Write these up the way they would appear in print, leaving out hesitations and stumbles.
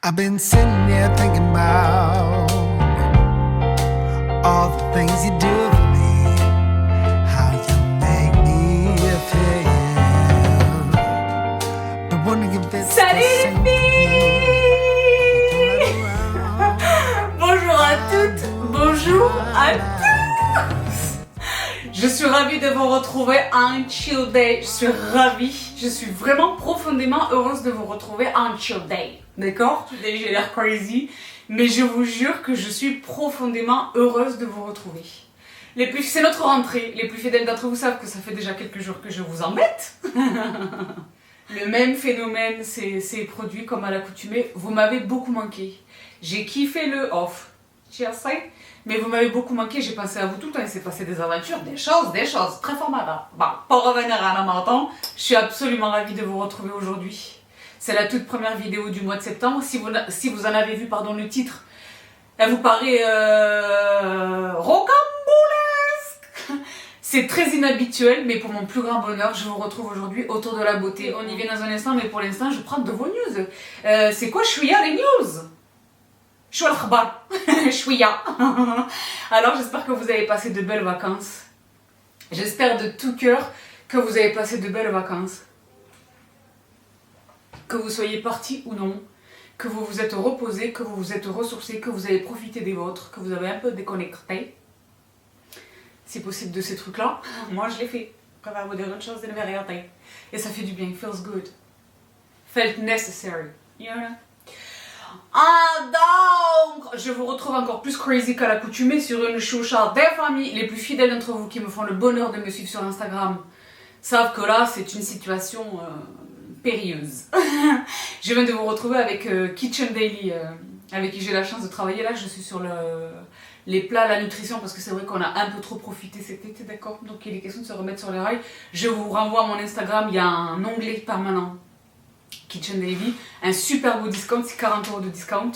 I've been sitting here thinking about all the things you do for me, how you make me feel. But wondering if it's Salut les filles! Bonjour à toutes, bonjour à tous! Je suis ravie de vous retrouver un chill day. Je suis ravie, je suis vraiment profondément heureuse de vous retrouver un chill day. D'accord? Today j'ai l'air crazy, mais je vous jure que je suis profondément heureuse de vous retrouver. C'est notre rentrée. Les plus fidèles d'entre vous savent que ça fait déjà quelques jours que je vous embête. Le même phénomène s'est produit comme à l'accoutumée. Vous m'avez beaucoup manqué. J'ai kiffé le off. Mais vous m'avez beaucoup manqué, j'ai pensé à vous tout le temps, il s'est passé des aventures, des choses très formables. Bon, pour revenir à la marathon, je suis absolument ravie de vous retrouver aujourd'hui. C'est la toute première vidéo du mois de septembre. Si vous en avez vu le titre, elle vous paraît rocambolesque. C'est très inhabituel, mais pour mon plus grand bonheur, je vous retrouve aujourd'hui autour de la beauté. On y vient dans un instant, mais pour l'instant, je prends de vos news. C'est quoi chouïa les news? Chouïa l'khbar. Chouïa. Alors j'espère que vous avez passé de belles vacances. J'espère de tout cœur que vous avez passé de belles vacances. Que vous soyez partis ou non, que vous vous êtes reposés, que vous vous êtes ressourcés, que vous avez profité des vôtres, que vous avez un peu déconnecté. Si possible de ces trucs-là. Moi je l'ai fait. Je préfère vous dire une chose de la vérité. Et ça fait du bien. It feels good. Felt necessary. You know? Ah donc, je vous retrouve encore plus crazy qu'à l'accoutumée sur une choucha des familles. Les plus fidèles d'entre vous qui me font le bonheur de me suivre sur Instagram savent que là c'est une situation périlleuse. Je viens de vous retrouver avec Kitchen Daily, avec qui j'ai la chance de travailler. Là je suis sur les plats, la nutrition, parce que c'est vrai qu'on a un peu trop profité cet été, d'accord? Donc il est question de se remettre sur les rails. Je vous renvoie à mon Instagram, il y a un onglet permanent Kitchen Daily, un super beau discount, c'est 40 € de discount.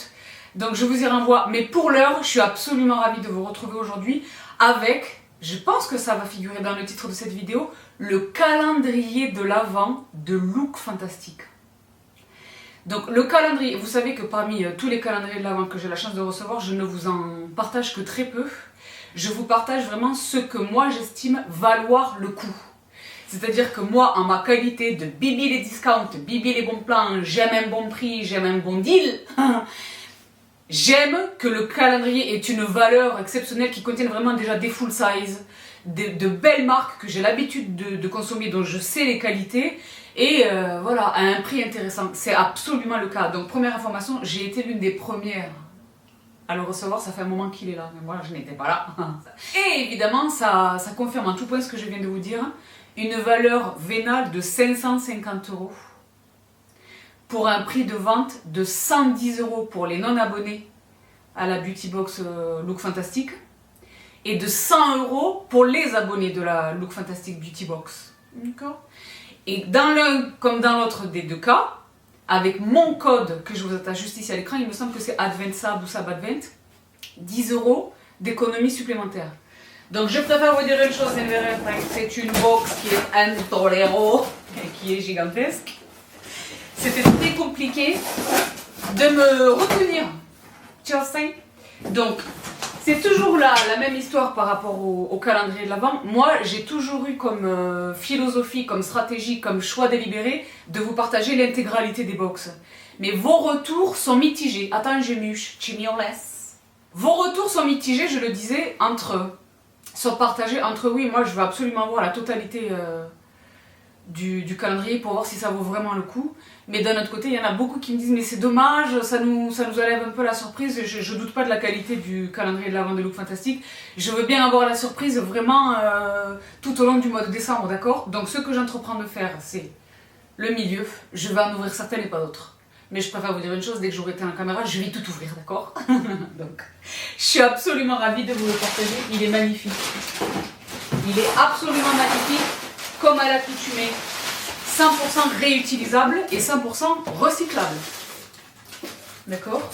Donc je vous y renvoie. Mais pour l'heure, je suis absolument ravie de vous retrouver aujourd'hui avec, je pense que ça va figurer dans le titre de cette vidéo, le calendrier de l'Avent de Look Fantastique. Donc le calendrier, vous savez que parmi tous les calendriers de l'Avent que j'ai la chance de recevoir, je ne vous en partage que très peu. Je vous partage vraiment ce que moi j'estime valoir le coup. C'est-à-dire que moi, en ma qualité de bibi les discounts, bibi les bons plans, j'aime un bon prix, j'aime un bon deal, j'aime que le calendrier ait une valeur exceptionnelle qui contienne vraiment déjà des full size, de belles marques que j'ai l'habitude de consommer, dont je sais les qualités, et voilà, à un prix intéressant. C'est absolument le cas. Donc première information, j'ai été l'une des premières à le recevoir, ça fait un moment qu'il est là, mais moi je n'étais pas là. Et évidemment, ça confirme en tout point ce que je viens de vous dire. Une valeur vénale de 550 € pour un prix de vente de 110 € pour les non-abonnés à la Beauty Box Look Fantastique et de 100 € pour les abonnés de la Look Fantastique Beauty Box. D'accord? Et dans l'un comme dans l'autre des deux cas, avec mon code que je vous attache juste ici à l'écran, il me semble que c'est AdventSab ou SabAdvent, 10 € d'économie supplémentaire. Donc je préfère vous dire une chose, c'est une box qui est intolérable et qui est gigantesque. C'était très compliqué de me retenir. Tu vois ça? Donc c'est toujours la même histoire par rapport au calendrier de l'Avent. Moi j'ai toujours eu comme philosophie, comme stratégie, comme choix délibéré de vous partager l'intégralité des box. Mais vos retours sont mitigés. Attends, je muche, vos retours sont mitigés, je le disais, sont partagés entre oui, moi je veux absolument voir la totalité du calendrier pour voir si ça vaut vraiment le coup. Mais d'un autre côté, il y en a beaucoup qui me disent mais c'est dommage, ça nous enlève un peu la surprise. Je doute pas de la qualité du calendrier de l'Avent de Look Fantastique. Je veux bien avoir la surprise vraiment tout au long du mois de décembre, d'accord? Donc ce que j'entreprends de faire, c'est le milieu. Je vais en ouvrir certaines et pas d'autres. Mais je préfère vous dire une chose, dès que j'aurai éteint la caméra, je vais tout ouvrir, d'accord? Donc, je suis absolument ravie de vous le partager. Il est magnifique. Il est absolument magnifique, comme à l'accoutumée. 100% réutilisable et 100% recyclable. D'accord?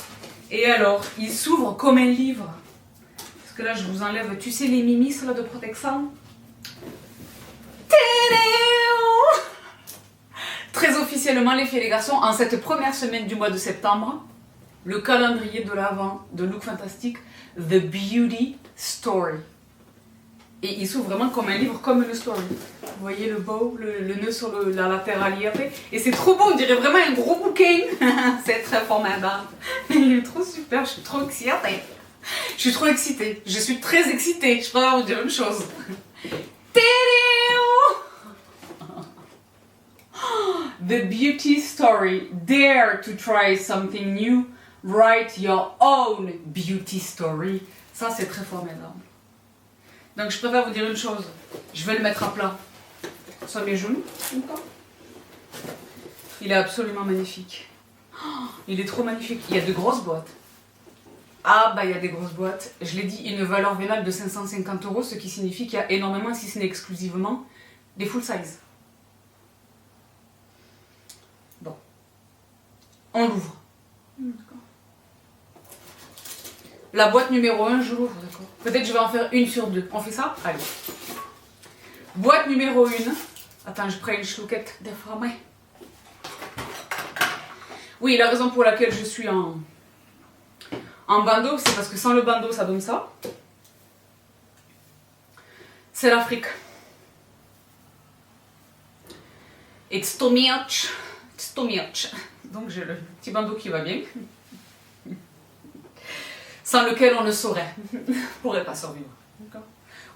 Et alors, il s'ouvre comme un livre. Parce que là, je vous enlève, tu sais, les mimis là, de protection. Très officiellement, les filles et les garçons, en cette première semaine du mois de septembre, le calendrier de l'Avent de Look Fantastic, The Beauty Story. Et il s'ouvre vraiment comme un livre, comme une story. Vous voyez le bow, le nœud sur la latéralité. Et c'est trop beau, on dirait vraiment un gros bouquin. C'est très formidable. Il est trop super, je suis trop excitée. Je suis trop excitée. Je suis très excitée. Je préfère vous dire une chose. The Beauty Story. Dare to try something new. Write your own beauty story. Ça, c'est très formidable. Donc, je préfère vous dire une chose. Je vais le mettre à plat sur mes genoux. Il est absolument magnifique. Il est trop magnifique. Il y a de grosses boîtes. Ah, bah, il y a des grosses boîtes. Je l'ai dit, une valeur vénale de 550 €, ce qui signifie qu'il y a énormément, si ce n'est exclusivement, des full size. Bon. On l'ouvre. La boîte numéro 1, je l'ouvre, d'accord. Peut-être je vais en faire une sur deux. On fait ça? Allez. Boîte numéro 1. Attends, je prends une chlouquette de fromage. Oui, la raison pour laquelle je suis en bandeau, c'est parce que sans le bandeau, ça donne ça. C'est l'Afrique. It's too much. It's too much. Donc j'ai le petit bandeau qui va bien. Sans lequel on ne saurait. Pourrait pas survivre.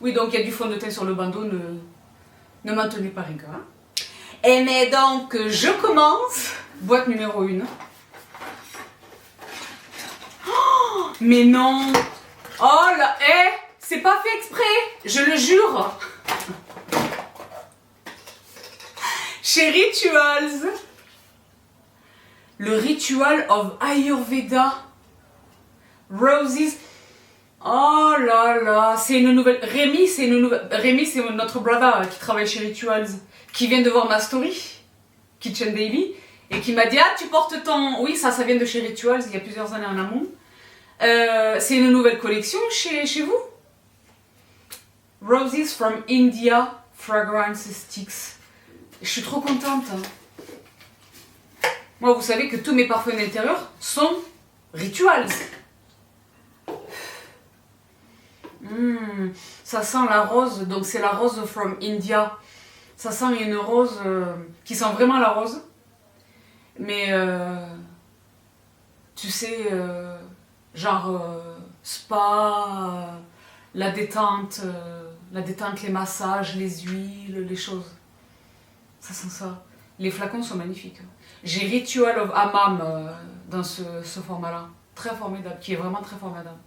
Oui, donc il y a du fond de teint sur le bandeau, ne m'en tenez pas rigueur. Et mais donc, je commence. Boîte numéro 1. Oh, mais non. Oh là, c'est pas fait exprès. Je le jure. Chez Rituals. Le Ritual of Ayurveda. Roses. Oh là là, c'est une nouvelle. Rémi, c'est notre brother qui travaille chez Rituals, qui vient de voir ma story, Kitchen Daily, et qui m'a dit: ah, tu portes ton. Oui, ça vient de chez Rituals, il y a plusieurs années en amont. C'est une nouvelle collection chez vous. Roses from India Fragrance Sticks. Je suis trop contente. Moi, vous savez que tous mes parfums d'intérieur sont Rituals. Ça sent la rose, donc c'est la rose from India. Ça sent une rose qui sent vraiment la rose. Mais tu sais, genre spa, la détente, les massages, les huiles, les choses. Ça sent ça. Les flacons sont magnifiques. J'ai Ritual of Hammam dans ce format-là. Très formidable, qui est vraiment très formidable.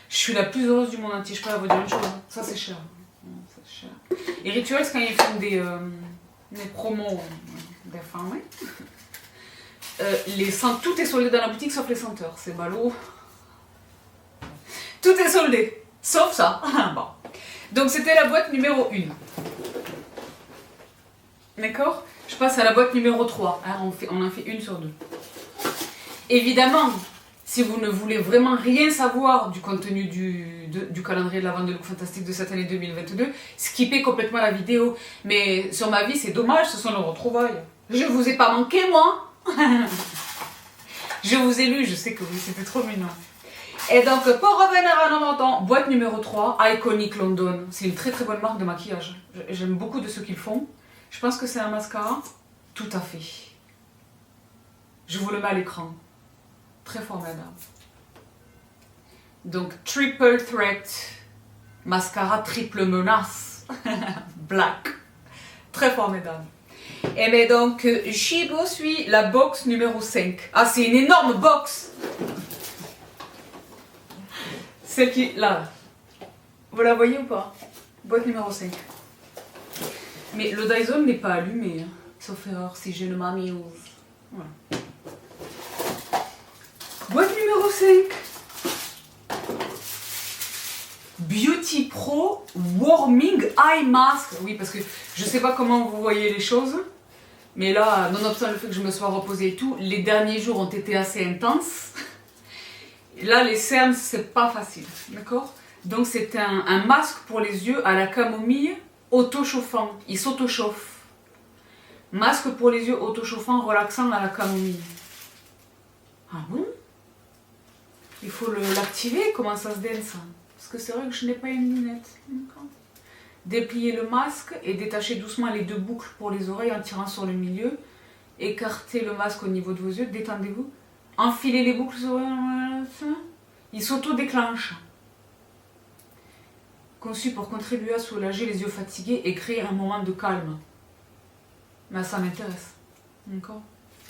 Je suis la plus heureuse du monde entier, je peux vous dire une chose. Ça, c'est cher. C'est cher. Et Rituals, quand ils font des promos des femmes, tout est soldé dans la boutique sauf les senteurs. C'est ballot. Tout est soldé, sauf ça. Bon. Donc, c'était la boîte numéro 1. D'accord? Je passe à la boîte numéro 3. Hein, on en fait une sur deux. Évidemment, si vous ne voulez vraiment rien savoir du contenu du calendrier de la vente de Look Fantastic de cette année 2022, skippez complètement la vidéo. Mais sur ma vie, c'est dommage, ce sont nos retrouvailles. Je vous ai pas manqué, moi. Je vous ai lu, je sais que oui, c'était trop mignon. Et donc, pour revenir à nos montants, boîte numéro 3, Iconic London. C'est une très très bonne marque de maquillage. J'aime beaucoup de ce qu'ils font. Je pense que c'est un mascara. Tout à fait. Je vous le mets à l'écran. Très formidable. Donc, Triple Threat. Mascara triple menace. Black. Très formidable. Et bien donc, j'y suis la box numéro 5. Ah, c'est une énorme box. Celle qui... Là. Vous la voyez ou pas? Boîte numéro 5. Mais le Dyson n'est pas allumé. Hein. Sauf erreur si je ne m'amuse. Voilà. Boîte numéro 5. Beauty Pro Warming Eye Mask. Oui, parce que je sais pas comment vous voyez les choses. Mais là, nonobstant le fait que je me sois reposée et tout, les derniers jours ont été assez intenses. Là, les cernes, c'est pas facile. D'accord? Donc, c'est un masque pour les yeux à la camomille auto-chauffant. Il s'auto-chauffe. Masque pour les yeux auto-chauffant, relaxant à la camomille. Ah bon? Il faut l'activer. Comment ça se donne ça? Parce que c'est vrai que je n'ai pas une lunette. Dépliez le masque et détachez doucement les 2 boucles pour les oreilles en tirant sur le milieu. Écartez le masque au niveau de vos yeux. Détendez-vous. Enfilez les boucles. Il s'auto-déclenche. Conçu pour contribuer à soulager les yeux fatigués et créer un moment de calme. Mais ça m'intéresse. D'accord?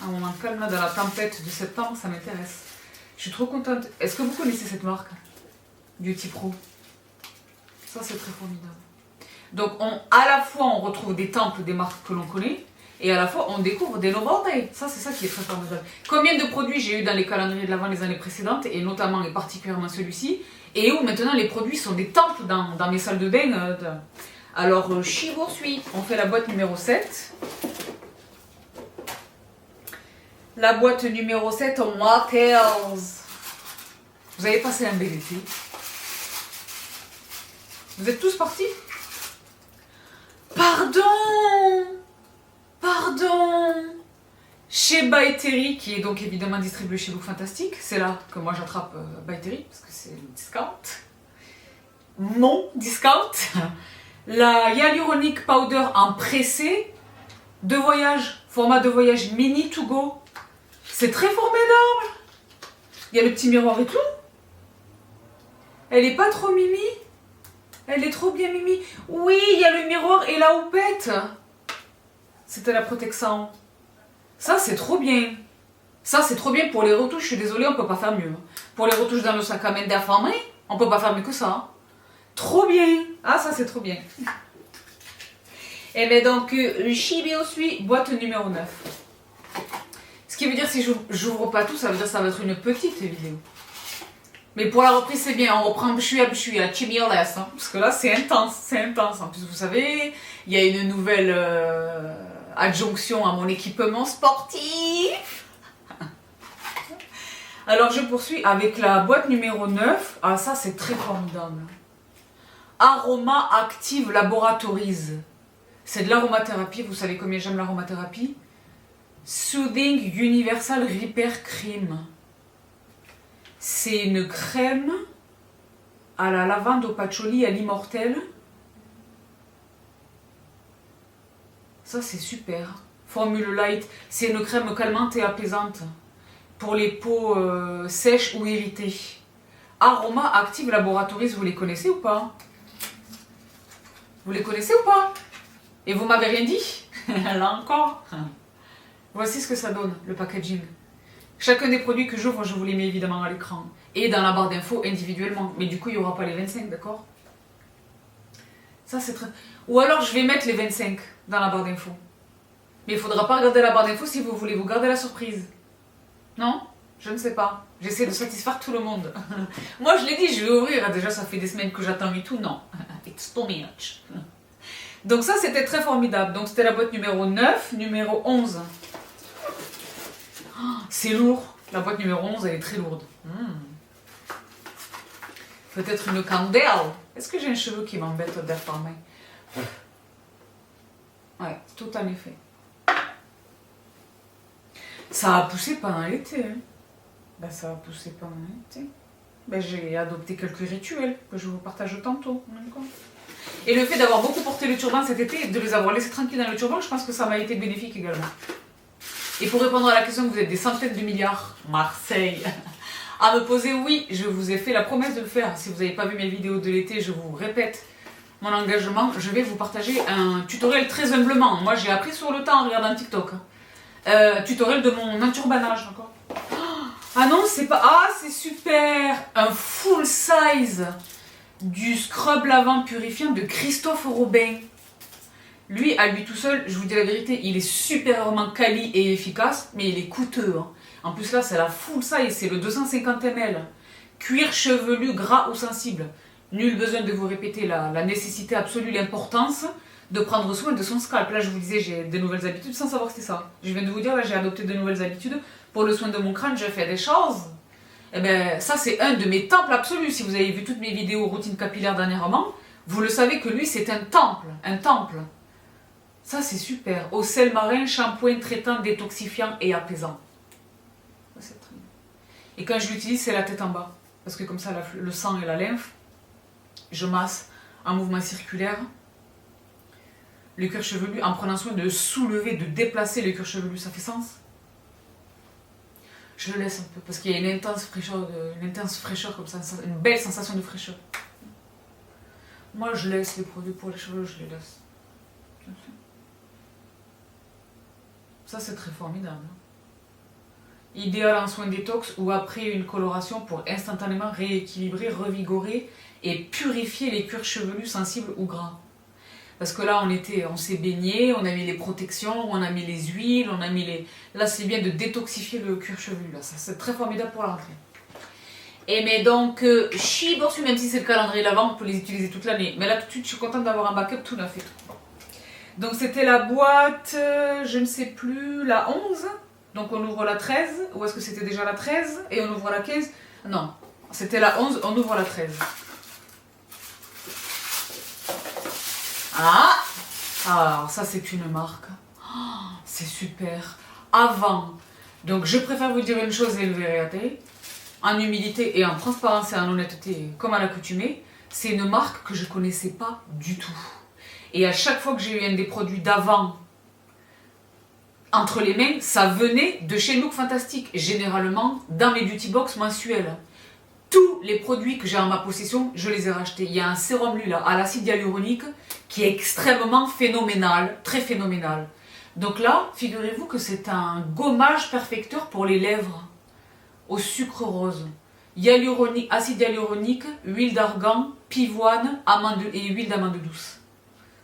Un moment de calme là, dans la tempête de septembre, ça m'intéresse. Je suis trop contente. Est-ce que vous connaissez cette marque? Beauty Pro. Ça, c'est très formidable. Donc, à la fois, on retrouve des temples des marques que l'on connaît, et à la fois, on découvre des nouveautés. Ça, c'est ça qui est très formidable. Combien de produits j'ai eu dans les calendriers de l'Avent les années précédentes, et notamment et particulièrement celui-ci, et où maintenant les produits sont des temples dans mes salles de bain. Alors, j'y vous suis. On fait la boîte numéro 7. La boîte numéro 7 en Waters. Vous avez passé un bel été. Vous êtes tous partis? Pardon. Chez By Terry, qui est donc évidemment distribué chez Look Fantastique. C'est là que moi j'attrape By Terry, parce que c'est le discount. Mon discount. La Hyaluronic Powder en pressé. De voyage. Format de voyage mini to go. C'est très formidable. Il y a le petit miroir et tout. Elle est pas trop mimi. Elle est trop bien mimi. Oui, il y a le miroir et la houppette. C'était la protection. Ça, c'est trop bien. Ça, c'est trop bien pour les retouches. Je suis désolée, on peut pas faire mieux. Pour les retouches dans le sac à main d'Airfarmer, on peut pas faire mieux que ça. Trop bien. Ah, ça, c'est trop bien. Et bien donc, Shibeo Sui, boîte numéro 9. Ce qui veut dire, si j'ouvre pas tout, ça veut dire que ça va être une petite vidéo. Mais pour la reprise, c'est bien. On reprend bchui à Chimioles, hein, parce que là, c'est intense. En plus, vous savez, il y a une nouvelle adjonction à mon équipement sportif. Alors, je poursuis avec la boîte numéro 9. Ah, ça, c'est très formidable. Aroma Active Laboratories. C'est de l'aromathérapie. Vous savez combien j'aime l'aromathérapie. Soothing Universal Repair Cream. C'est une crème à la lavande, au patchouli, à l'immortel. Ça, c'est super. Formule light. C'est une crème calmante et apaisante pour les peaux sèches ou irritées. Aroma Active Laboratories, vous les connaissez ou pas? Vous les connaissez ou pas? Et vous m'avez rien dit? Là encore. Voici ce que ça donne, le packaging. Chacun des produits que j'ouvre, je vous les mets évidemment à l'écran. Et dans la barre d'infos individuellement. Mais du coup, il n'y aura pas les 25, d'accord? Ça, c'est très... Ou alors, je vais mettre les 25 dans la barre d'infos. Mais il ne faudra pas regarder la barre d'infos si vous voulez vous garder la surprise. Non? Je ne sais pas. J'essaie de satisfaire tout le monde. Moi, je l'ai dit, je vais ouvrir. Déjà, ça fait des semaines que j'attends et tout. Non. It's too much. Donc ça, c'était très formidable. Donc, c'était la boîte numéro 9, numéro 11. C'est lourd. La boîte numéro 11, elle est très lourde. Peut-être une candelle. Est-ce que j'ai un cheveu qui m'embête d'Airfarmer? Ouais, tout en effet. Ça a poussé pendant l'été. Hein. Ben, ça a poussé pendant l'été. Ben, j'ai adopté quelques rituels que je vous partage tantôt. Et le fait d'avoir beaucoup porté le turban cet été et de les avoir laissés tranquilles dans le turban, je pense que ça m'a été bénéfique également. Et pour répondre à la question que vous êtes des centaines de milliards, Marseille, à me poser, oui, je vous ai fait la promesse de le faire. Si vous n'avez pas vu mes vidéos de l'été, je vous répète mon engagement. Je vais vous partager un tutoriel très humblement. Moi, j'ai appris sur le temps en regardant TikTok. Tutoriel de mon enturbanage. Ah non, c'est pas... Ah, c'est super! Un full size du scrub lavant purifiant de Christophe Robin. Lui, à lui tout seul, je vous dis la vérité, il est supérieurement quali et efficace, mais il est coûteux. Hein. En plus là, c'est la full size, c'est le 250 ml. Cuir chevelu, gras ou sensible. Nul besoin de vous répéter la nécessité absolue, l'importance de prendre soin de son scalp. Là, je vous disais, j'ai de nouvelles habitudes sans savoir que c'est ça. Je viens de vous dire, là, j'ai adopté de nouvelles habitudes. Pour le soin de mon crâne, je fais des choses. Et bien, ça, c'est un de mes temples absolus. Si vous avez vu toutes mes vidéos routine capillaire dernièrement, vous le savez que lui, c'est un temple. Un temple. Ça, c'est super. Au sel marin, shampoing traitant, détoxifiant et apaisant. Ça, c'est très bien. Et quand je l'utilise, c'est la tête en bas. parce que comme ça le sang et la lymphe, je masse en mouvement circulaire le cuir chevelu en prenant soin de soulever, de déplacer le cuir chevelu. Ça fait sens? Je le laisse un peu parce qu'il y a une intense fraîcheur comme ça, une belle sensation de fraîcheur. Moi je laisse les produits pour les cheveux, je les laisse. Ça c'est très formidable. Idéal en soins détox ou après une coloration pour instantanément rééquilibrer, revigorer et purifier les cuirs chevelus sensibles ou gras. Parce que là on s'est baigné, on a mis les protections, on a mis les huiles, on a mis les... Là c'est bien de détoxifier le cuir chevelu, là. Ça c'est très formidable pour la rentrée. Et mais donc, She Boursu, même si c'est le calendrier l'avant, on peut les utiliser toute l'année. Mais là tout de suite je suis contente d'avoir un backup tout neuf et tout. Donc c'était la boîte, je ne sais plus, la 11. Donc on ouvre la 13, ou est-ce que c'était déjà la 13 et on ouvre la 15? Non, c'était la 11, on ouvre la 13. Ah, alors ça c'est une marque. Oh, c'est super. Avant, donc je préfère vous dire une chose et le vérité, en humilité et en transparence et en honnêteté, comme à l'accoutumée, c'est une marque que je ne connaissais pas du tout. Et à chaque fois que j'ai eu un des produits d'avant entre les mains, ça venait de chez Look Fantastic, généralement dans mes beauty box mensuels. Tous les produits que j'ai en ma possession, je les ai rachetés. Il y a un sérum Lula à l'acide hyaluronique qui est extrêmement phénoménal, très phénoménal. Donc là, figurez-vous que c'est un gommage perfecteur pour les lèvres au sucre rose. Acide hyaluronique, huile d'argan, pivoine, amande et huile d'amande douce.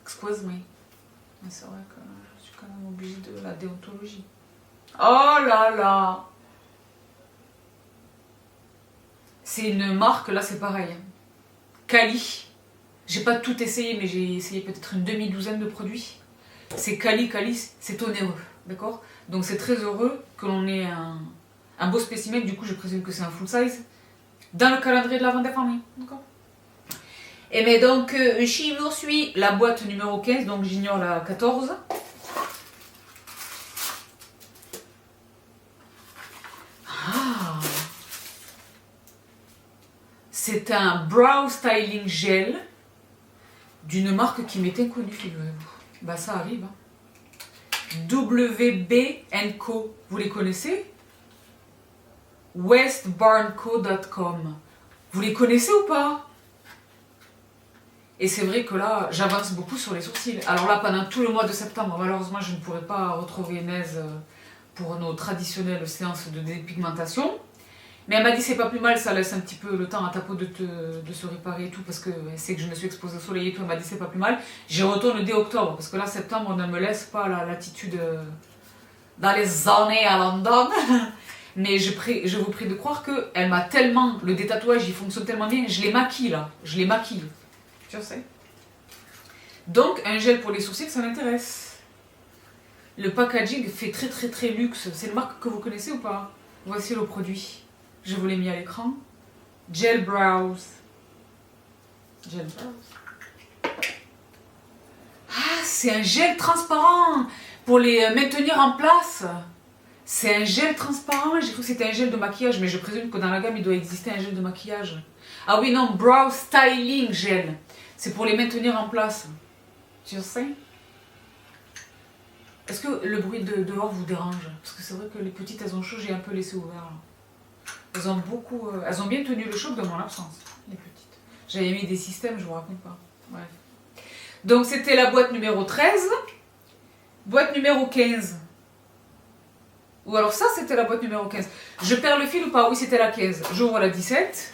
Excuse me. Mais c'est vrai que je suis quand même obligée de la déontologie. Oh là là! C'est une marque, là c'est pareil. Cali. J'ai pas tout essayé, mais j'ai essayé peut-être une demi-douzaine de produits. C'est Cali, c'est onéreux. D'accord? Donc c'est très heureux que l'on ait un beau spécimen, du coup je présume que c'est un full size, dans le calendrier de la vente des familles. D'accord? Et mais donc, She poursuit la boîte numéro 15, donc j'ignore la 14. Ah! C'est un brow styling gel d'une marque qui m'est inconnue, figurez-vous. Bah ça arrive. Hein. WB & Co. Vous les connaissez? westbarnco.com. Vous les connaissez ou pas? Et c'est vrai que là, j'avance beaucoup sur les sourcils. Alors là, pendant tout le mois de septembre, malheureusement, je ne pourrai pas retrouver Inès pour nos traditionnelles séances de dépigmentation. Mais elle m'a dit c'est pas plus mal, ça laisse un petit peu le temps à ta peau de se réparer et tout, parce qu'elle sait que je me suis exposée au soleil et tout, elle m'a dit c'est pas plus mal. J'y retourne dès octobre, parce que là, septembre ne me laisse pas la latitude dans les années à London. Mais je vous prie de croire qu'elle m'a tellement, le détatouage il fonctionne tellement bien, je les maquille là, je les maquille. Tu sais. Donc un gel pour les sourcils, ça m'intéresse. Le packaging fait très très très luxe. C'est une marque que vous connaissez ou pas? Voici le produit. Je vous l'ai mis à l'écran. Gel Brows. Gel Brows. Ah, c'est un gel transparent pour les maintenir en place. C'est un gel transparent. J'ai cru que c'était un gel de maquillage, mais je présume que dans la gamme, il doit exister un gel de maquillage. Ah oui, non, Brow Styling Gel. C'est pour les maintenir en place. Tu sais? Est-ce que le bruit de dehors vous dérange? Parce que c'est vrai que les petites, elles ont chaud, j'ai un peu laissé ouvert. Là. Elles ont bien tenu le choc de mon absence, les petites. J'avais mis des systèmes, je vous raconte pas. Bref. Donc c'était la boîte numéro 13. Boîte numéro 15. Ou alors ça, c'était la boîte numéro 15. Je perds le fil ou pas? Oui, c'était la 15. J'ouvre la 17.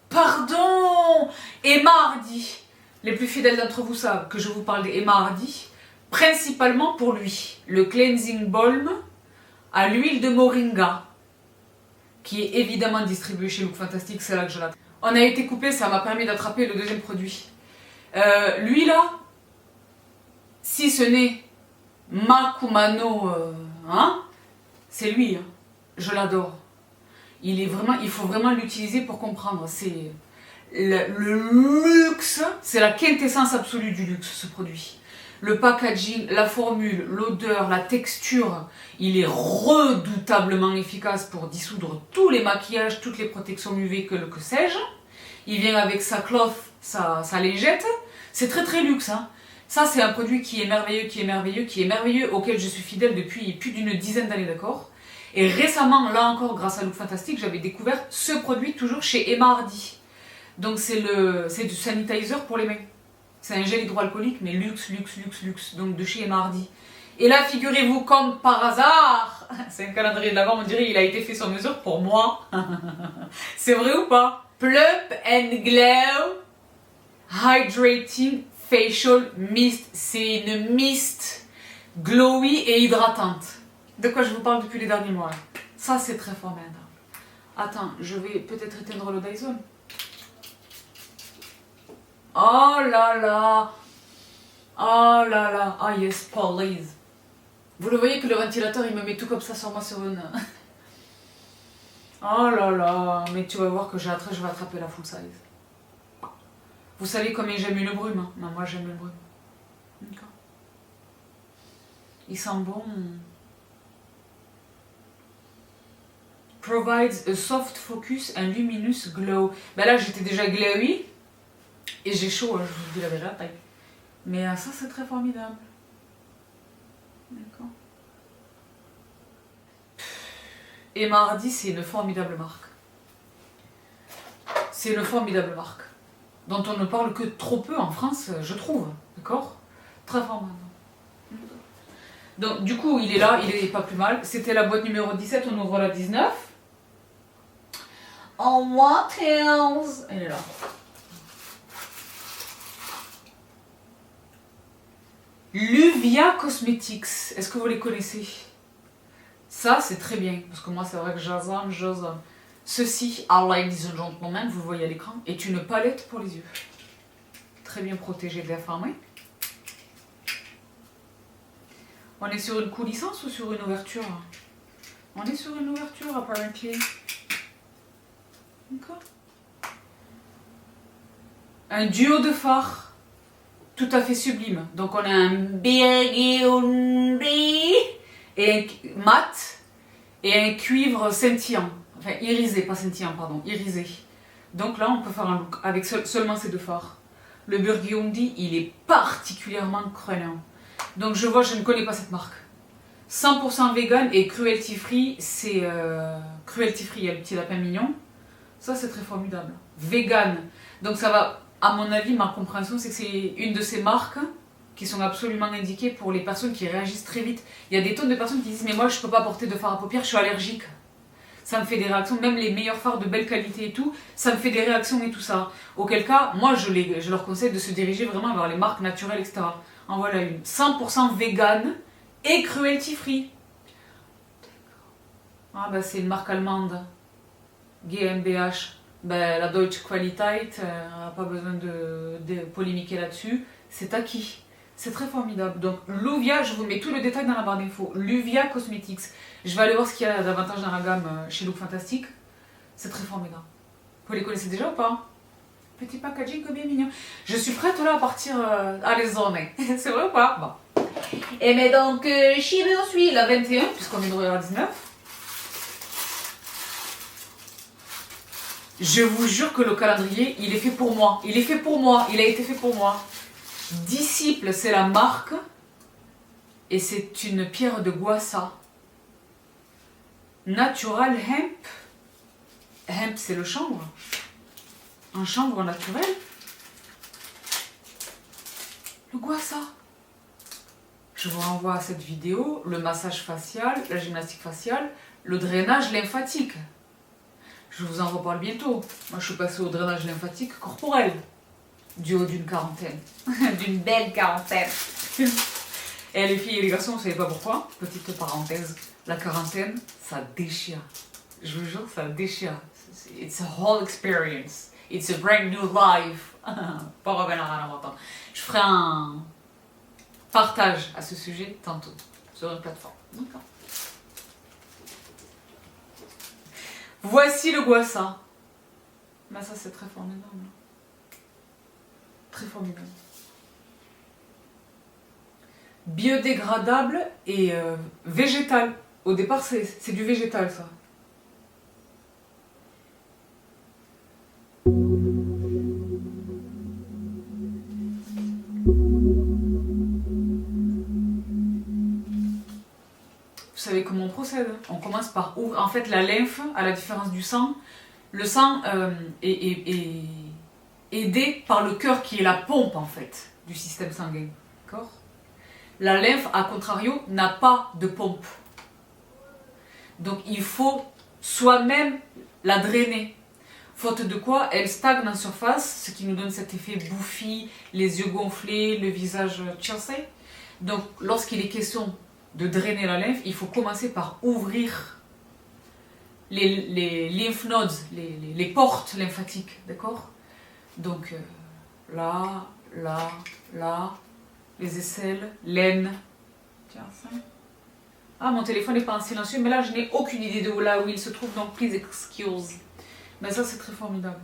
Pardon. Emma Hardy. Les plus fidèles d'entre vous savent que je vous parle d'Emma Hardy. Principalement pour lui. Le Cleansing Balm à l'huile de moringa. Qui est évidemment distribué chez Look Fantastic. C'est là que je l'attends. On a été coupé, ça m'a permis d'attraper le deuxième produit. Lui là, si ce n'est Makumano, c'est lui. Hein. Je l'adore. Il faut vraiment l'utiliser pour comprendre. C'est le luxe, c'est la quintessence absolue du luxe, ce produit. Le packaging, la formule, l'odeur, la texture, il est redoutablement efficace pour dissoudre tous les maquillages, toutes les protections UV que sais-je. Il vient avec sa cloth, sa lingette. C'est très très luxe. Hein. Ça, c'est un produit qui est merveilleux, auquel je suis fidèle depuis plus d'une dizaine d'années, d'accord. Et récemment, là encore, grâce à Look Fantastic, j'avais découvert ce produit toujours chez Emma Hardy. Donc c'est du sanitizer pour les mains. C'est un gel hydroalcoolique, mais luxe, donc de chez Emma Hardy. Et là, figurez-vous, comme par hasard, c'est un calendrier de l'Avent, on dirait il a été fait sur mesure pour moi. C'est vrai ou pas? Plump and Glow Hydrating Facial Mist. C'est une mist glowy et hydratante. De quoi je vous parle depuis les derniers mois. Là. Ça, c'est très formidable. Attends, je vais peut-être éteindre le Dyson. Oh là là. Oh là là. Ah yes, please. Vous le voyez que le ventilateur, il me met tout comme ça sur moi sur une... Oh là là. Mais tu vas voir que je vais attraper la full size. Vous savez combien j'aime une brume. Hein. Non, moi, j'aime une brume. D'accord. Il sent bon. Provides a soft focus and luminous glow. Ben là, j'étais déjà glowy. Et j'ai chaud, je vous dis la vérité. Mais ça, c'est très formidable. D'accord. Et Emma Hardy, c'est une formidable marque. C'est une formidable marque. Dont on ne parle que trop peu en France, je trouve. D'accord. Très formidable. Donc, du coup, il est là, il est pas plus mal. C'était la boîte numéro 17, on ouvre la 19. Oh, what else? Elle est là. Luvia Cosmetics. Est-ce que vous les connaissez? Ça, c'est très bien. Parce que moi, c'est vrai que j'azame. Ceci, ladies and gentlemen, vous le voyez à l'écran, est une palette pour les yeux. Très bien protégée de la fermée. On est sur une coulissance ou sur une ouverture? On est sur une ouverture, apparently. D'accord. Un duo de fards tout à fait sublime. Donc on a un burgundy et un mat et un cuivre scintillant. Enfin irisé, pas scintillant, pardon, irisé. Donc là on peut faire un look avec seulement ces deux fards. Le burgundy, il est particulièrement crânien. Donc je ne connais pas cette marque. 100% vegan et cruelty free, c'est cruelty free, il y a le petit lapin mignon. Ça c'est très formidable. Vegan, donc ça va, à mon avis, ma compréhension c'est que c'est une de ces marques qui sont absolument indiquées pour les personnes qui réagissent très vite. Il y a des tonnes de personnes qui disent mais moi je peux pas porter de fard à paupières, je suis allergique. Ça me fait des réactions, même les meilleurs fards de belle qualité et tout, ça me fait des réactions et tout ça. Auquel cas, moi je leur conseille de se diriger vraiment vers les marques naturelles, etc. En voilà une. 100% vegan et cruelty free. Ah bah c'est une marque allemande. GmbH. Ben, la Deutsche Qualität, on n'a pas besoin de polémiquer là-dessus. C'est acquis. C'est très formidable. Donc Luvia, je vous mets tout le détail dans la barre d'infos. Luvia Cosmetics. Je vais aller voir ce qu'il y a davantage dans la gamme chez Look Fantastic. C'est très formidable. Vous les connaissez déjà ou pas? Petit packaging bien mignon. Je suis prête là à partir à les zoner. C'est vrai ou pas? Bon. Et mais donc, chez nous, on suit la 21, puisqu'on est dans la 19. Je vous jure que le calendrier, il est fait pour moi. Il est fait pour moi. Il a été fait pour moi. Disciple, c'est la marque. Et c'est une pierre de Guassa. Natural Hemp. Hemp, c'est le chanvre. Un chanvre naturel. Le Guassa. Je vous renvoie à cette vidéo. Le massage facial, la gymnastique faciale, le drainage lymphatique. Je vous en reparle bientôt. Moi, je suis passée au drainage lymphatique corporel. Du haut d'une quarantaine. D'une belle quarantaine. Et les filles et les garçons, vous savez pas pourquoi? Petite parenthèse. La quarantaine, ça déchire. Je vous jure, ça déchire. It's a whole experience. It's a brand new life. Pas revenir à l'avant. Je ferai un partage à ce sujet tantôt. Sur une plateforme. D'accord. Voici le Guassa. Ben ça c'est très formidable. Très formidable. biodégradable et végétal. Au départ, c'est du végétal, ça. Vous savez comment on procède? On commence par ouvrir. En fait, la lymphe, à la différence du sang, le sang est aidé par le cœur qui est la pompe, en fait, du système sanguin. D'accord? La lymphe, à contrario, n'a pas de pompe. Donc, il faut soi-même la drainer. Faute de quoi, elle stagne en surface, ce qui nous donne cet effet bouffi, les yeux gonflés, le visage tiercé. Donc, lorsqu'il est question de drainer la lymphe, il faut commencer par ouvrir les lymph nodes, les portes lymphatiques, d'accord? Donc là, là, là, les aisselles, l'aine. Tiens, ça. Ah, mon téléphone n'est pas en silencieux, mais là, je n'ai aucune idée de là où il se trouve, donc please excuse. Mais ça, c'est très formidable.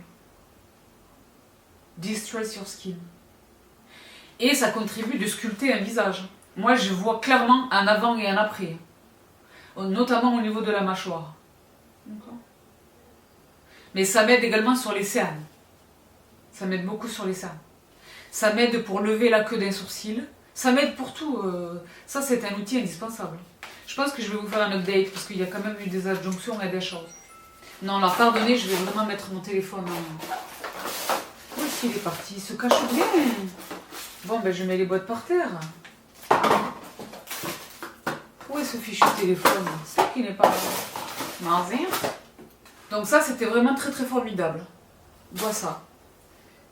Distress your skin. Et ça contribue de sculpter un visage. Moi, je vois clairement un avant et un après. Notamment au niveau de la mâchoire. Mais ça m'aide également sur les cernes. Ça m'aide beaucoup sur les cernes. Ça m'aide pour lever la queue d'un sourcil. Ça m'aide pour tout. Ça, c'est un outil indispensable. Je pense que je vais vous faire un update parce qu'il y a quand même eu des adjonctions et des choses. Non, là, pardonnez, je vais vraiment mettre mon téléphone en... Où est-ce qu'il est parti? Il se cache bien. Bon, ben, je mets les boîtes par terre. Où est ce fichu téléphone? C'est qui n'est pas marrant. Donc ça, c'était vraiment très très formidable. Vois ça.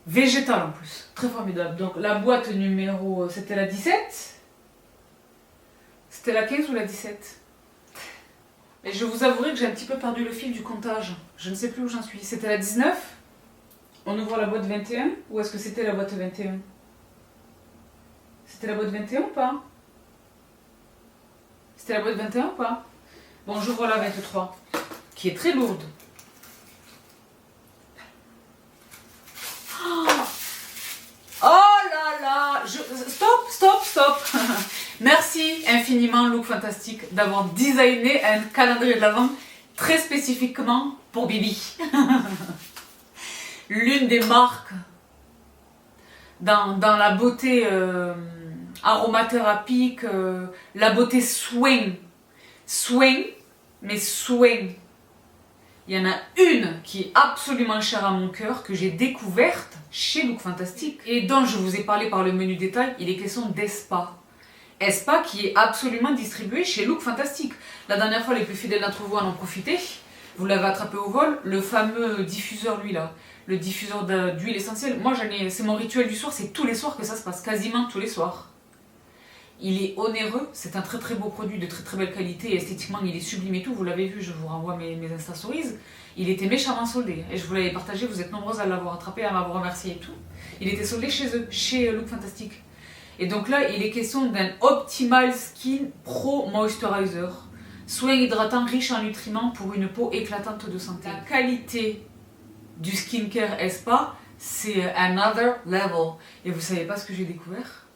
Végétal en plus. Très formidable. Donc la boîte numéro... C'était la 17? C'était la 15 ou la 17? Et je vous avouerai que j'ai un petit peu perdu le fil du comptage. Je ne sais plus où j'en suis. C'était la 19? On ouvre la boîte 21? Ou est-ce que c'était la boîte 21? C'était la boîte 21 ou pas? C'était la boîte 21 ou pas? Bon, j'ouvre la 23, qui est très lourde. Oh là là! Stop! Merci infiniment, Look Fantastique, d'avoir designé un calendrier de l'Avent très spécifiquement pour Bibi. L'une des marques dans la beauté aromathérapique, la beauté swing. Swing, mais swing. Il y en a une qui est absolument chère à mon cœur, que j'ai découverte chez Look Fantastique et dont je vous ai parlé par le menu détail. Il est question d'Espa. Espa qui est absolument distribué chez Look Fantastique. La dernière fois, les plus fidèles d'entre vous en ont profité. Vous l'avez attrapé au vol, le fameux diffuseur, lui là, le diffuseur d'huile essentielle. Moi, c'est mon rituel du soir, c'est tous les soirs que ça se passe, quasiment tous les soirs. Il est onéreux, c'est un très très beau produit de très très belle qualité, esthétiquement il est sublime et tout, vous l'avez vu, je vous renvoie mes Insta Stories. Il était méchamment soldé et je vous l'avais partagé, vous êtes nombreuses à l'avoir attrapé, à m'avoir remercié et tout. Il était soldé chez eux, chez Look Fantastique. Et donc là, il est question d'un Optimal Skin Pro Moisturizer. Soin hydratant riche en nutriments pour une peau éclatante de santé. La qualité du skincare Espa, c'est another level. Et vous savez pas ce que j'ai découvert?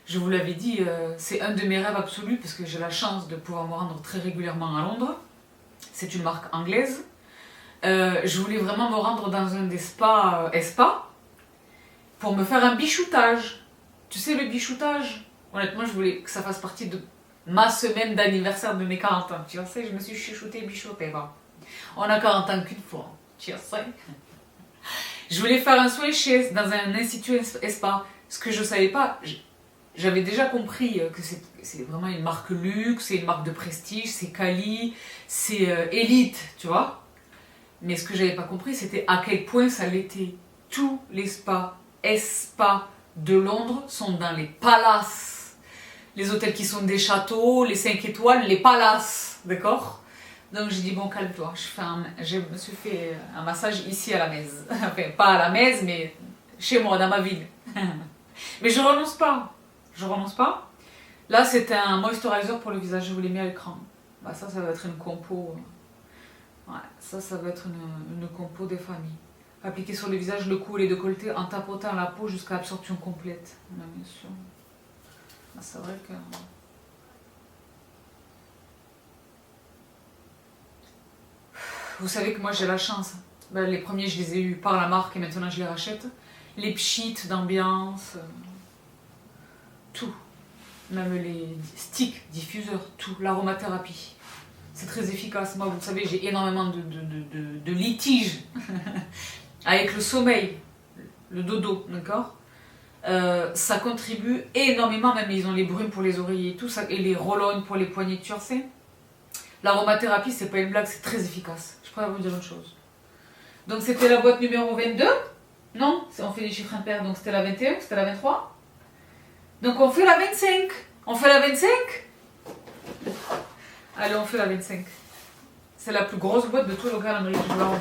Je vous l'avais dit, c'est un de mes rêves absolus parce que j'ai la chance de pouvoir me rendre très régulièrement à Londres. C'est une marque anglaise. Je voulais vraiment me rendre dans un des spas Espa pour me faire un bichoutage. Tu sais, le bichoutage, honnêtement, je voulais que ça fasse partie de ma semaine d'anniversaire de mes 40 ans. Tu sais, je me suis chouchoutée et bichoutée. Bon. On a 40 ans qu'une fois. Tu sais. Je voulais faire un soin dans un institut Espa. Ce que je ne savais pas, j'avais déjà compris que c'est vraiment une marque luxe, c'est une marque de prestige, c'est quali, c'est élite, tu vois. Mais ce que j'avais pas compris, c'était à quel point ça l'était. Tous les spas Espa de Londres sont dans les palaces. Les hôtels qui sont des châteaux, les 5 étoiles, les palaces, d'accord? Donc j'ai dit, bon, calme-toi, je me suis fait un massage ici à la Mèze. Enfin, pas à la Mèze, mais chez moi, dans ma ville. Mais je renonce pas. Là, c'est un moisturizer pour le visage, je vous l'ai mis à l'écran. Bah, ça va être une compo. Ouais, ça va être une compo des familles. Appliquer sur le visage, le cou et les décolletés en tapotant la peau jusqu'à absorption complète. Bien sûr. C'est vrai que... Vous savez que moi j'ai la chance. Ben, les premiers je les ai eus par la marque et maintenant je les rachète. Les pchites d'ambiance, tout. Même les sticks, diffuseurs, tout. L'aromathérapie. C'est très efficace. Moi, vous savez, j'ai énormément de litiges avec le sommeil, le dodo, d'accord. Ça contribue énormément, même ils ont les brumes pour les oreillers et tout, ça, et les roll-on pour les poignets de cuircé. L'aromathérapie, c'est pas une blague, c'est très efficace. Je pourrais vous dire une chose. Donc c'était la boîte numéro 22. Non, on fait des chiffres impairs, donc c'était la 21, c'était la 23. Donc on fait la 25. On fait la 25. Allez, on fait la 25. C'est la plus grosse boîte de tout le calendrier. Je vous la rends.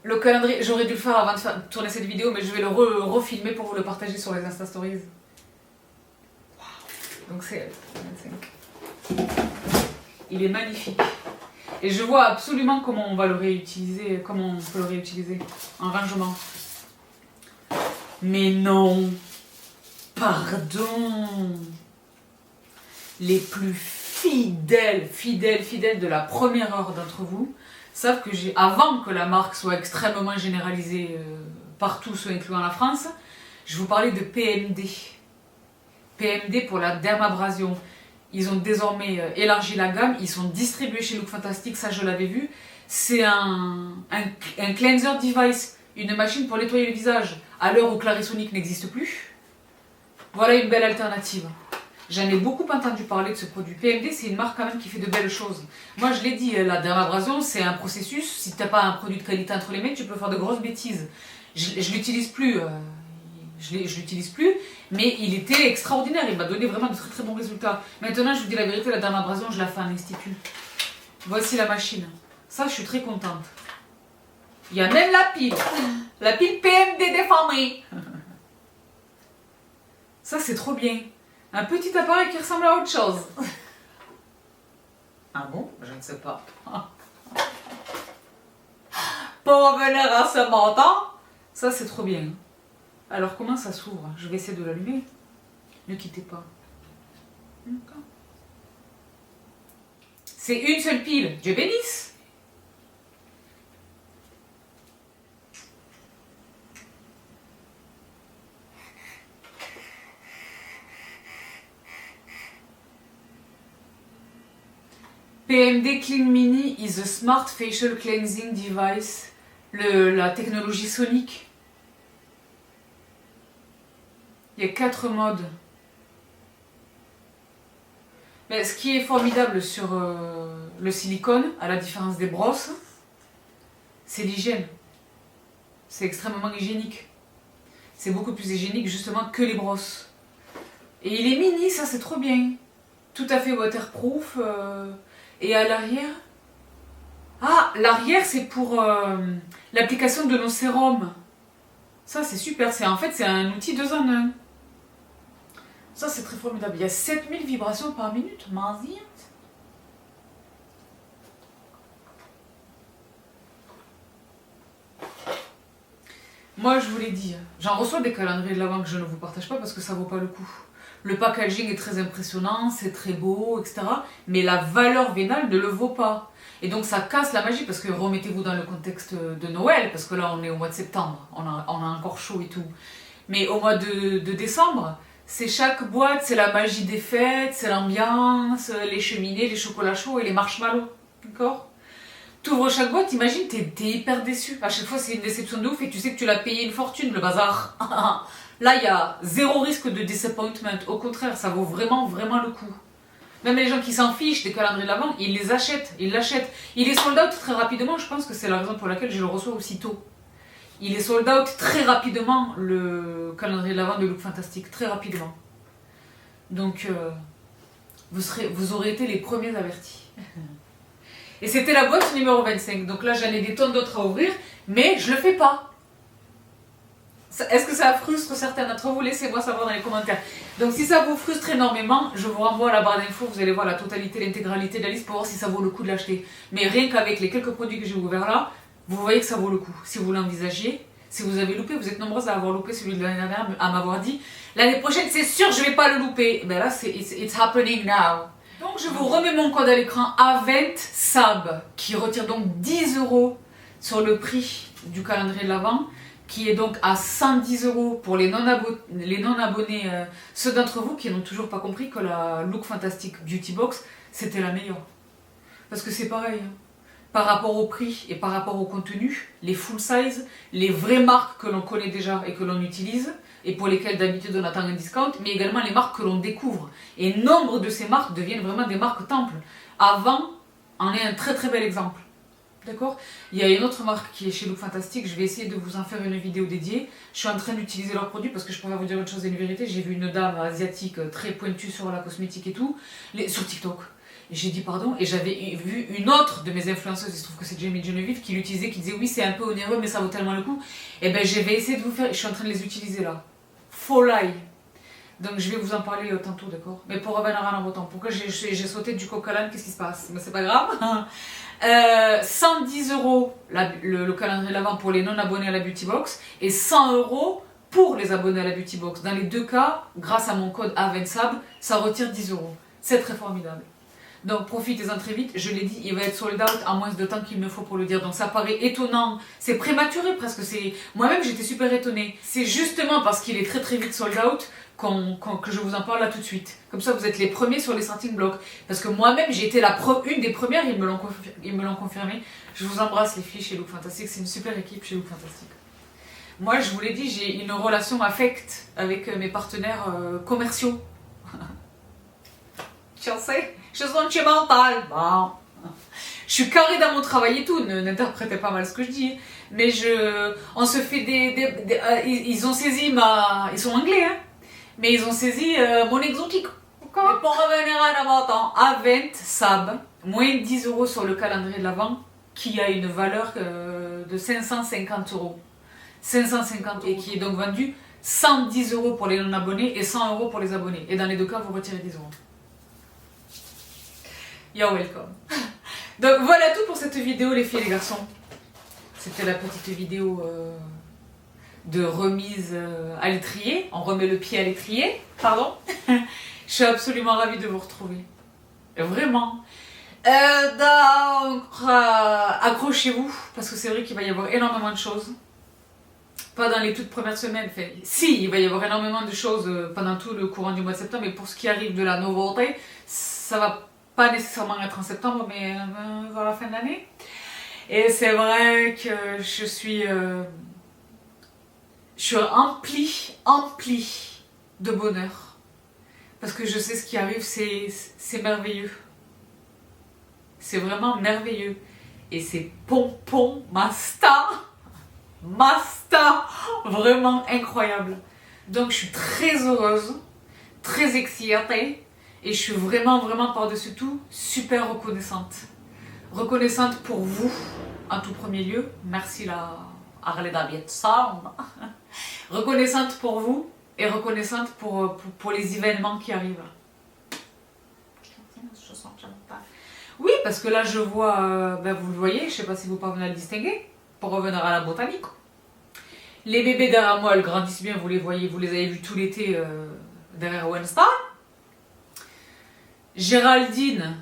Le calendrier, j'aurais dû le faire avant de tourner cette vidéo, mais je vais le refilmer pour vous le partager sur les Insta Stories. Wow. Donc c'est 25. Il est magnifique. Et je vois absolument comment on va le réutiliser, comment on peut le réutiliser en rangement. Mais non, pardon. Les plus fidèles de la première heure d'entre vous savent que avant que la marque soit extrêmement généralisée partout, soit incluant la France, je vous parlais de PMD. PMD pour la dermabrasion. Ils ont désormais élargi la gamme, ils sont distribués chez Look Fantastic, ça je l'avais vu. C'est un cleanser device, une machine pour nettoyer le visage. À l'heure où Clarisonic n'existe plus, voilà une belle alternative. J'en ai beaucoup entendu parler de ce produit. PMD, c'est une marque quand même qui fait de belles choses. Moi je l'ai dit, la dermabrasion c'est un processus. Si tu n'as pas un produit de qualité entre les mains, tu peux faire de grosses bêtises. Je l'utilise plus. Je l'utilise plus, mais il était extraordinaire, il m'a donné vraiment de très très bons résultats. Maintenant, je vous dis la vérité, la dermabrasion, je la fais en institut. Voici la machine. Ça, je suis très contente. Il y a même la pile PMD déformée. Ça, c'est trop bien. Un petit appareil qui ressemble à autre chose. Ah bon? Je ne sais pas. Pour revenir à ce montant, ça, c'est trop bien. Alors comment ça s'ouvre? Je vais essayer de l'allumer. Ne quittez pas. C'est une seule pile. Dieu bénisse. PMD Clean Mini is a smart facial cleansing device. La technologie sonique. Il y a 4 modes. Mais ce qui est formidable sur le silicone, à la différence des brosses, c'est l'hygiène. C'est extrêmement hygiénique. C'est beaucoup plus hygiénique justement que les brosses. Et il est mini, ça c'est trop bien. Tout à fait waterproof. Et à l'arrière... Ah, l'arrière c'est pour l'application de nos sérums. Ça c'est super, en fait c'est un outil 2 en 1. Ça c'est très formidable. Il y a 7000 vibrations par minute. Mazit. Moi je vous l'ai dit, j'en reçois des calendriers de l'Avent que je ne vous partage pas parce que ça vaut pas le coup. Le packaging est très impressionnant, c'est très beau, etc. Mais la valeur vénale ne le vaut pas. Et donc ça casse la magie parce que remettez-vous dans le contexte de Noël, parce que là on est au mois de septembre, on a encore chaud et tout. Mais au mois de décembre, c'est chaque boîte, c'est la magie des fêtes, c'est l'ambiance, les cheminées, les chocolats chauds et les marshmallows. D'accord? T'ouvres chaque boîte, imagine, t'es hyper déçu. À chaque fois c'est une déception de ouf et tu sais que tu l'as payé une fortune, le bazar. Là il y a zéro risque de disappointment, au contraire, ça vaut vraiment le coup. Même les gens qui s'en fichent des calendriers de l'Avent, ils les achètent, ils l'achètent. Il est sold out très rapidement, je pense que c'est la raison pour laquelle je le reçois aussitôt. Il est sold out très rapidement, le calendrier de l'Avent de Look Fantastic, très rapidement. Donc, vous aurez été les premiers avertis. Et c'était la boîte numéro 25, donc là j'en ai des tonnes d'autres à ouvrir, mais je le fais pas. Est-ce que ça frustre certains d'entre vous? Laissez-moi savoir dans les commentaires. Donc si ça vous frustre énormément, je vous renvoie à la barre d'infos, vous allez voir la totalité, l'intégralité de la liste pour voir si ça vaut le coup de l'acheter. Mais rien qu'avec les quelques produits que j'ai ouverts là, vous voyez que ça vaut le coup. Si vous l'envisagez, Si vous avez loupé, vous êtes nombreuses à avoir loupé celui de l'année dernière, à m'avoir dit l'année prochaine, c'est sûr, je vais pas le louper. Ben là, it's happening now. Donc, je vous remets mon code à l'écran AVENTSAB qui retire donc 10 € sur le prix du calendrier de l'Avent, qui est donc à 110 € pour les non-abonnés, ceux d'entre vous qui n'ont toujours pas compris que la Look Fantastic Beauty Box, c'était la meilleure. Parce que c'est pareil, hein. Par rapport au prix et par rapport au contenu, les full size, les vraies marques que l'on connaît déjà et que l'on utilise, et pour lesquelles d'habitude on attend un discount, mais également les marques que l'on découvre. Et nombre de ces marques deviennent vraiment des marques temples. Avant en est un très très bel exemple. D'accord? Il y a une autre marque qui est chez Look Fantastic, je vais essayer de vous en faire une vidéo dédiée. Je suis en train d'utiliser leurs produits parce que je pourrais vous dire une chose et une vérité. J'ai vu une dame asiatique très pointue sur la cosmétique et tout, sur TikTok. Et j'ai dit pardon, et j'avais vu une autre de mes influenceuses, il se trouve que c'est Jamie Genevieve, qui l'utilisait, qui disait oui c'est un peu onéreux mais ça vaut tellement le coup. Et ben je vais essayer de vous faire, je suis en train de les utiliser là. Folai. Donc je vais vous en parler tantôt, d'accord? Mais pour revenir à l'embotant, pourquoi j'ai sauté du coq à l'âne, qu'est-ce qui se passe? Mais c'est pas grave. 110 € le calendrier de l'Avent pour les non-abonnés à la Beauty Box et 100 € pour les abonnés à la Beauty Box. Dans les deux cas, grâce à mon code AVENTSAB, ça retire 10 €. C'est très formidable. Donc profitez-en très vite, je l'ai dit, il va être sold out en moins de temps qu'il me faut pour le dire. Donc ça paraît étonnant, c'est prématuré presque, moi-même j'étais super étonnée. C'est justement parce qu'il est très très vite sold out que je vous en parle là tout de suite. Comme ça vous êtes les premiers sur les starting blocks. Parce que moi-même j'ai été une des premières, ils me l'ont confirmé. Je vous embrasse les filles chez Look Fantastic, c'est une super équipe chez Look Fantastic. Moi je vous l'ai dit, j'ai une relation affecte avec mes partenaires commerciaux. Tu en sais? Je suis sentimentale. Bon. Je suis carrée dans mon travail et tout, n'interprétez pas mal ce que je dis. Mais on se fait ils ont saisi ils sont anglais, hein. Mais ils ont saisi mon exotique. Mais pour revenir à l'Avent, AVENTSAB, moins 10 € sur le calendrier de l'Avent, qui a une valeur de 550 €. 550 € et qui est donc vendu 110 € pour les non-abonnés et 100 € pour les abonnés. Et dans les deux cas, vous retirez 10 €. You're welcome. Donc voilà tout pour cette vidéo les filles et les garçons. C'était la petite vidéo de remise à l'étrier. On remet le pied à l'étrier. Pardon. Je suis absolument ravie de vous retrouver. Vraiment. Donc accrochez-vous parce que c'est vrai qu'il va y avoir énormément de choses. Pas dans les toutes premières semaines. Enfin, si, il va y avoir énormément de choses pendant tout le courant du mois de septembre. Mais pour ce qui arrive de la nouveauté, ça va pas nécessairement être en septembre, mais vers la fin de l'année. Et c'est vrai que je suis emplie de bonheur. Parce que je sais ce qui arrive, c'est merveilleux. C'est vraiment merveilleux. Et c'est pompon, masta, vraiment incroyable. Donc je suis très heureuse, très excitée. Et je suis vraiment, vraiment par-dessus tout super reconnaissante. Reconnaissante pour vous, en tout premier lieu. Merci la Arleda Bietsan. Reconnaissante pour vous et reconnaissante pour les événements qui arrivent. Oui, parce que là je vois, vous le voyez, je ne sais pas si vous parvenez à le distinguer, pour revenir à la botanique. Les bébés derrière moi, elles grandissent bien, vous les voyez, vous les avez vus tout l'été derrière Wednesday. Géraldine,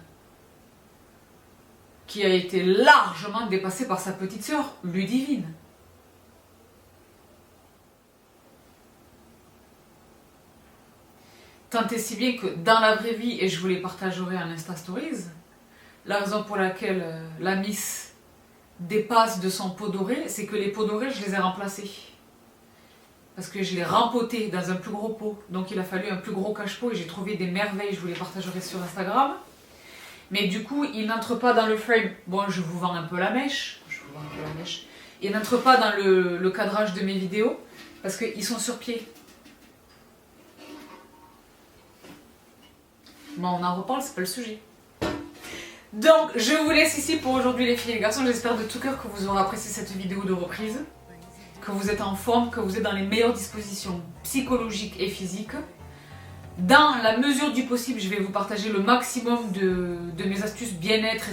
qui a été largement dépassée par sa petite sœur, Ludivine. Tant et si bien que dans la vraie vie, et je vous les partagerai en Insta Stories, la raison pour laquelle la Miss dépasse de son pot doré, c'est que les pots dorés, je les ai remplacés. Parce que je l'ai rempoté dans un plus gros pot. Donc il a fallu un plus gros cache-pot et j'ai trouvé des merveilles, je vous les partagerai sur Instagram. Mais du coup, il n'entre pas dans le frame. Bon, je vous vends un peu la mèche. Il n'entre pas dans le cadrage de mes vidéos parce qu'ils sont sur pied. Bon, on en reparle, c'est pas le sujet. Donc, je vous laisse ici pour aujourd'hui les filles et les garçons. J'espère de tout cœur que vous aurez apprécié cette vidéo de reprise. Que vous êtes en forme, que vous êtes dans les meilleures dispositions psychologiques et physiques. Dans la mesure du possible, je vais vous partager le maximum de mes astuces bien-être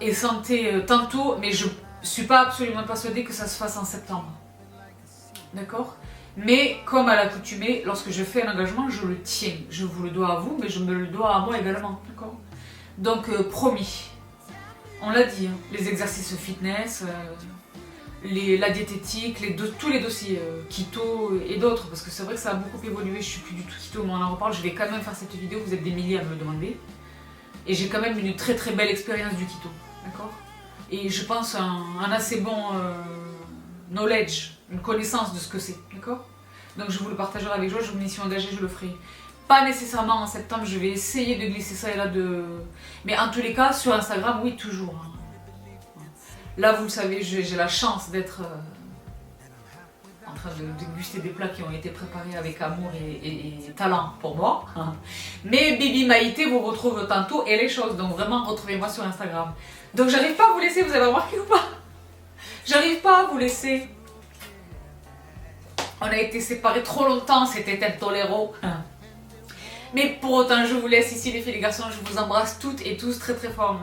et santé, tantôt, mais je Je suis pas absolument persuadée que ça se fasse en septembre. D'accord? Mais comme à l'accoutumée, lorsque je fais un engagement, je le tiens. Je vous le dois à vous, mais je me le dois à moi également. D'accord? Donc, promis. On l'a dit, hein, les exercices fitness, la diététique, tous les dossiers, keto et d'autres, parce que c'est vrai que ça a beaucoup évolué, je suis plus du tout keto, mais on en reparle, je vais quand même faire cette vidéo, vous êtes des milliers à me le demander. Et j'ai quand même une très très belle expérience du keto, d'accord? Et je pense un assez bon knowledge, une connaissance de ce que c'est, d'accord? Donc je vous le partagerai avec joie, je m'y suis engagée, je le ferai. Pas nécessairement en septembre, je vais essayer de glisser ça et là de... Mais en tous les cas, sur Instagram, oui, toujours. Hein. Là, vous le savez, j'ai la chance d'être en train de déguster des plats qui ont été préparés avec amour et talent pour moi. Mais Bibi Maïté vous retrouve tantôt et les choses, donc vraiment, retrouvez-moi sur Instagram. Donc j'arrive pas à vous laisser, vous avez remarqué ou pas? J'arrive pas à vous laisser. On a été séparés trop longtemps, c'était intolérant. Mais pour autant, je vous laisse ici les filles et les garçons, je vous embrasse toutes et tous très très fort.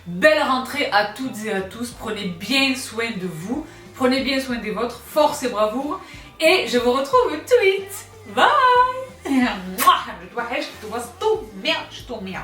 Belle rentrée à toutes et à tous, prenez bien soin de vous, prenez bien soin des vôtres, force et bravoure, et je vous retrouve tout vite. Bye. Je te vois tout, merde, je te merde.